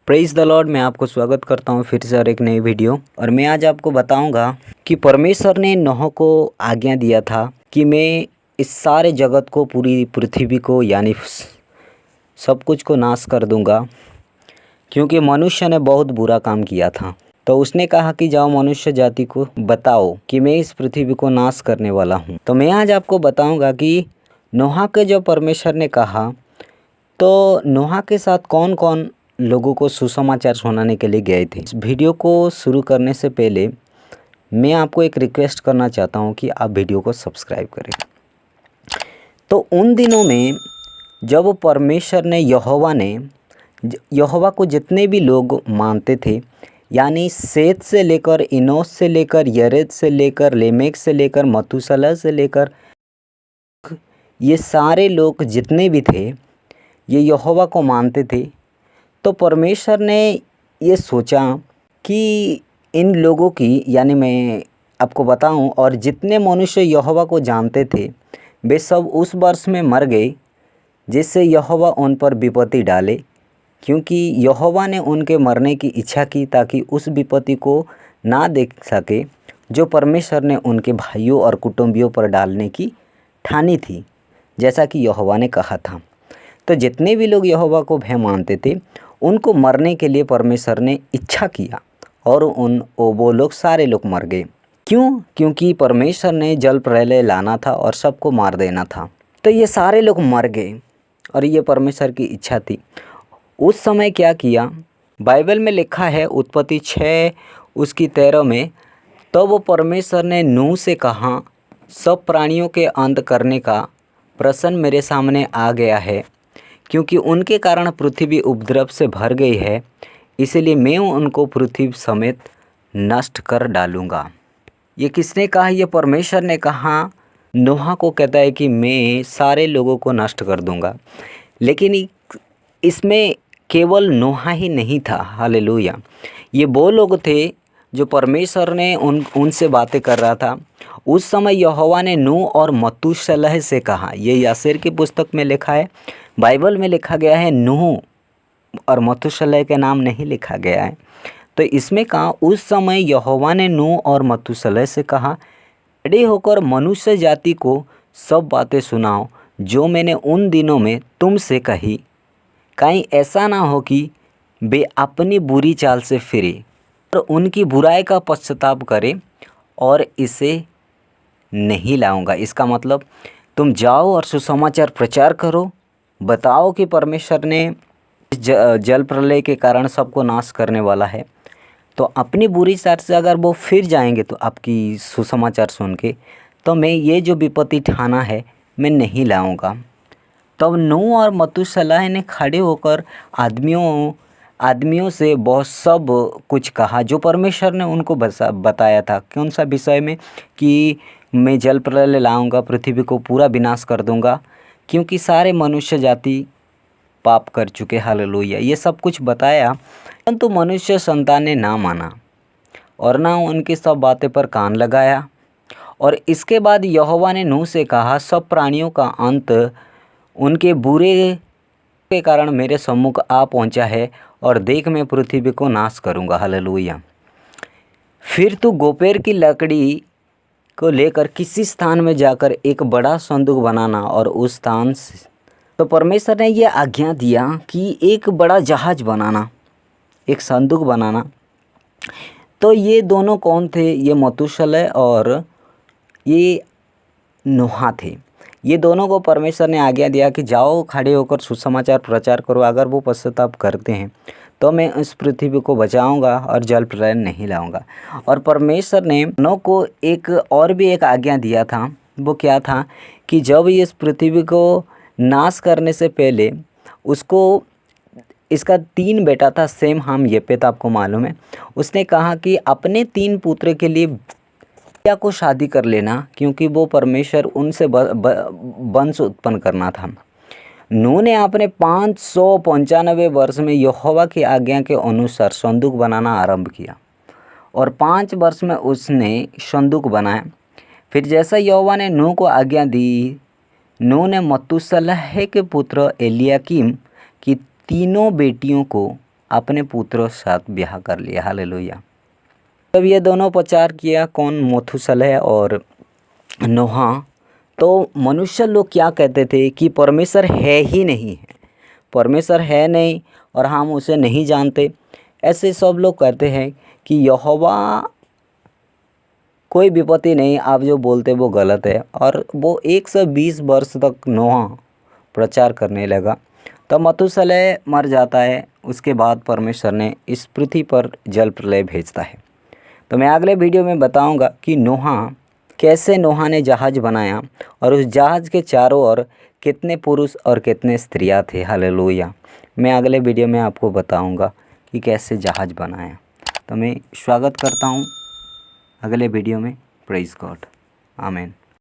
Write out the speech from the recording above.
Praise the Lord. मैं आपको स्वागत करता हूँ फिर से और एक नई वीडियो। और मैं आज आपको बताऊंगा कि परमेश्वर ने नूह को आज्ञा दिया था कि मैं इस सारे जगत को, पूरी पृथ्वी को, यानी सब कुछ को नाश कर दूंगा, क्योंकि मनुष्य ने बहुत बुरा काम किया था। तो उसने कहा कि जाओ मनुष्य जाति को बताओ कि मैं इस पृथ्वी को नाश करने वाला हूँ। तो मैं आज आपको बताऊँगा कि नूह के जब परमेश्वर ने कहा तो नूह के साथ कौन कौन लोगों को सुसमाचार सुनाने के लिए गए थे। इस वीडियो को शुरू करने से पहले मैं आपको एक रिक्वेस्ट करना चाहता हूं कि आप वीडियो को सब्सक्राइब करें। तो उन दिनों में जब परमेश्वर ने यहोवा को जितने भी लोग मानते थे, यानी सेत से लेकर, इनोस से लेकर, यरेद से लेकर, लेमेक से लेकर, मतूसला से लेकर, ये सारे लोग जितने भी थे ये यहोवा को मानते थे। तो परमेश्वर ने ये सोचा कि इन लोगों की, यानी मैं आपको बताऊं, और जितने मनुष्य यहोवा को जानते थे वे सब उस वर्ष में मर गए, जिससे यहोवा उन पर विपत्ति डाले, क्योंकि यहोवा ने उनके मरने की इच्छा की ताकि उस विपत्ति को ना देख सके जो परमेश्वर ने उनके भाइयों और कुटुंबियों पर डालने की ठानी थी, जैसा कि यहोवा ने कहा था। तो जितने भी लोग यहोवा को भय मानते थे उनको मरने के लिए परमेश्वर ने इच्छा किया, और वो लोग सारे लोग मर गए। क्यों? क्योंकि परमेश्वर ने जल प्रलय लाना था और सबको मार देना था। तो ये सारे लोग मर गए और ये परमेश्वर की इच्छा थी। उस समय क्या किया, बाइबल में लिखा है उत्पत्ति 6 उसकी 13 में, तो वो परमेश्वर ने नूह से कहा, सब प्राणियों के अंत करने का प्रश्न मेरे सामने आ गया है, क्योंकि उनके कारण पृथ्वी उपद्रव से भर गई है, इसलिए मैं उनको पृथ्वी समेत नष्ट कर डालूँगा। ये किसने कहा? ये परमेश्वर ने कहा। नूह को कहता है कि मैं सारे लोगों को नष्ट कर दूँगा। लेकिन इसमें केवल नूह ही नहीं था, हालेलुया। ये वो लोग थे जो परमेश्वर ने उनसे बातें कर रहा था। उस समय यहोवा ने नूह और मतूशलह से कहा। ये यासेर की पुस्तक में लिखा है, बाइबल में लिखा गया है, नूह और मतूशलह के नाम नहीं लिखा गया है। तो इसमें कहा, उस समय यहोवा ने नूह और मतूशलह से कहा, खड़े होकर मनुष्य जाति को सब बातें सुनाओ जो मैंने उन दिनों में तुमसे कही, कहीं ऐसा ना हो कि वे अपनी बुरी चाल से फिरे और उनकी बुराई का पश्चाताप करे, और इसे नहीं लाऊंगा। इसका मतलब तुम जाओ और सुसमाचार प्रचार करो, बताओ कि परमेश्वर ने जल प्रलय के कारण सबको नाश करने वाला है। तो अपनी बुरी चाल से अगर वो फिर जाएंगे तो आपकी सुसमाचार सुन के, तो मैं ये जो विपत्ति ठाना है मैं नहीं लाऊंगा। तब नूह और मतूशलह ने खड़े होकर आदमियों से बहुत सब कुछ कहा जो परमेश्वर ने उनको बताया था। कौन सा विषय में? कि मैं जल प्रलय लाऊंगा, पृथ्वी को पूरा विनाश कर दूंगा, क्योंकि सारे मनुष्य जाति पाप कर चुके। हालेलुया। ये सब कुछ बताया, परंतु मनुष्य संतान ने ना माना और ना उनकी सब बातें पर कान लगाया। और इसके बाद यहोवा ने नूह से कहा, सब प्राणियों का अंत उनके बुरे के कारण मेरे सम्मुख आ पहुंचा है, और देख मैं पृथ्वी को नाश करूंगा। हालेलुया। फिर तू गोपेर की लकड़ी को लेकर किसी स्थान में जाकर एक बड़ा संदूक बनाना, और उस स्थान से तो परमेश्वर ने यह आज्ञा दिया कि एक बड़ा जहाज बनाना, एक संदूक बनाना। तो ये दोनों कौन थे? ये मतूशलह और ये नूह थे। ये दोनों को परमेश्वर ने आज्ञा दिया कि जाओ खड़े होकर सुसमाचार प्रचार करो। अगर वो पश्चाताप करते हैं तो मैं इस पृथ्वी को बचाऊंगा और जल प्रलय नहीं लाऊंगा। और परमेश्वर ने नूह को एक आज्ञा दिया था। वो क्या था? कि जब इस पृथ्वी को नाश करने से पहले उसको, इसका 3 बेटा था, सेम, हम येपेत, आपको मालूम है। उसने कहा कि अपने 3 पुत्र के लिए बिया को शादी कर लेना, क्योंकि वो परमेश्वर उनसे वंश उत्पन्न करना था। नूह ने अपने 595 वर्ष में यहोवा की आज्ञा के अनुसार संदूक बनाना आरंभ किया, और 5 वर्ष में उसने संदूक बनाया। फिर जैसा यहोवा ने नूह को आज्ञा दी, नूह ने मतूशलह के पुत्र एलियाकीम की तीनों बेटियों को अपने पुत्रों के साथ ब्याह कर लिया। हालेलुया। तब ये दोनों प्रचार किया, कौन, मथुसेलह और नोहा। तो मनुष्य लोग क्या कहते थे कि परमेश्वर है ही नहीं है, परमेश्वर है नहीं और हम उसे नहीं जानते। ऐसे सब लोग कहते हैं कि यहोवा कोई विपत्ति नहीं, आप जो बोलते वो गलत है। और वो 120 वर्ष तक नोहा प्रचार करने लगा। तब मथुसेलह मर जाता है। उसके बाद परमेश्वर ने इस पृथ्वी पर जल प्रलय भेजता है। तो मैं अगले वीडियो में बताऊंगा कि कैसे नोहा ने जहाज़ बनाया और उस जहाज़ के चारों ओर कितने पुरुष और कितने स्त्रियां थे। हालेलुया। मैं अगले वीडियो में आपको बताऊंगा कि कैसे जहाज़ बनाया। तो मैं स्वागत करता हूं अगले वीडियो में। Praise God. आमीन।